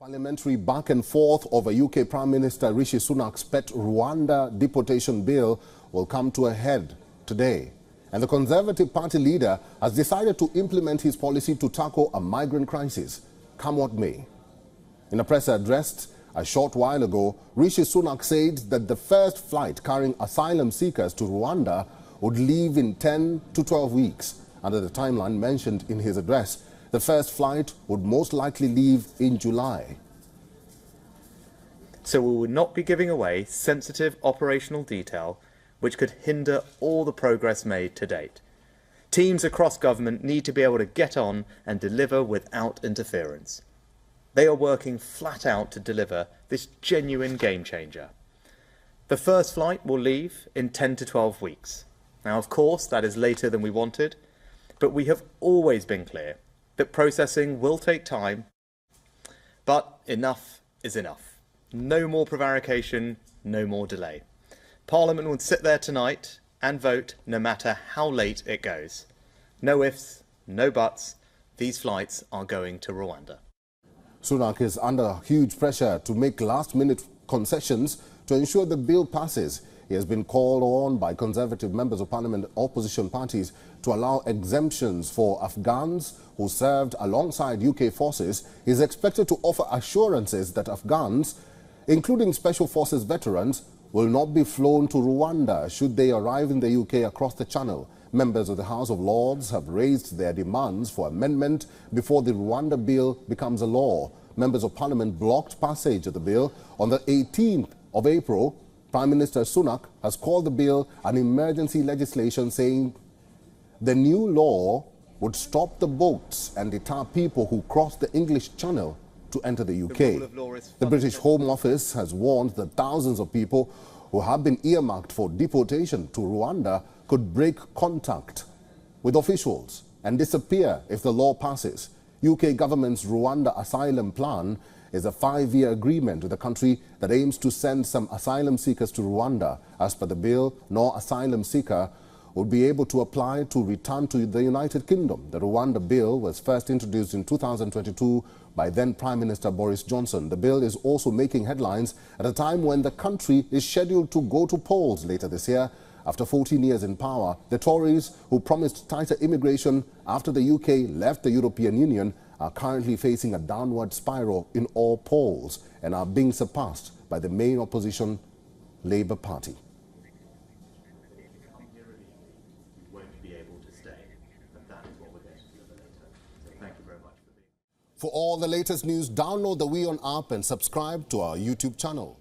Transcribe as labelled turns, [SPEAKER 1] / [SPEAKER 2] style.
[SPEAKER 1] Parliamentary back and forth over UK Prime Minister Rishi Sunak's pet Rwanda deportation bill will come to a head today. And the Conservative Party leader has decided to implement his policy to tackle a migrant crisis, come what may. In a press address a short while ago, Rishi Sunak said that the first flight carrying asylum seekers to Rwanda would leave in 10 to 12 weeks. Under the timeline mentioned in his address, the first flight would most likely leave in July.
[SPEAKER 2] So we will not be giving away sensitive operational detail which could hinder all the progress made to date. Teams across government need to be able to get on and deliver without interference. They are working flat out to deliver this genuine game changer. The first flight will leave in 10 to 12 weeks. Now, of course, that is later than we wanted, but we have always been clear that processing will take time, but enough is enough. No more prevarication, no more delay. Parliament will sit there tonight and vote no matter how late it goes. No ifs, no buts, these flights are going to Rwanda.
[SPEAKER 1] Sunak is under huge pressure to make last-minute concessions to ensure the bill passes. He has been called on by Conservative members of Parliament opposition parties to allow exemptions for Afghans who served alongside UK forces. He is expected to offer assurances that Afghans, including Special Forces veterans, will not be flown to Rwanda should they arrive in the UK across the Channel. Members of the House of Lords have raised their demands for amendment before the Rwanda bill becomes a law. Members of Parliament blocked passage of the bill. On the 18th of April, Prime Minister Sunak has called the bill an emergency legislation, saying the new law would stop the boats and deter people who cross the English Channel to enter the UK. The British Home Office has warned that thousands of people who have been earmarked for deportation to Rwanda could break contact with officials and disappear if the law passes. UK government's Rwanda asylum plan is a 5-year agreement with the country that aims to send some asylum seekers to Rwanda. As per the bill, no asylum seeker would be able to apply to return to the United Kingdom. The Rwanda bill was first introduced in 2022 by then Prime Minister Boris Johnson. The bill is also making headlines at a time when the country is scheduled to go to polls later this year. After 14 years in power, the Tories, who promised tighter immigration after the UK left the European Union, are currently facing a downward spiral in all polls and are being surpassed by the main opposition, Labour Party. For all the latest news, download the WION app and subscribe to our YouTube channel.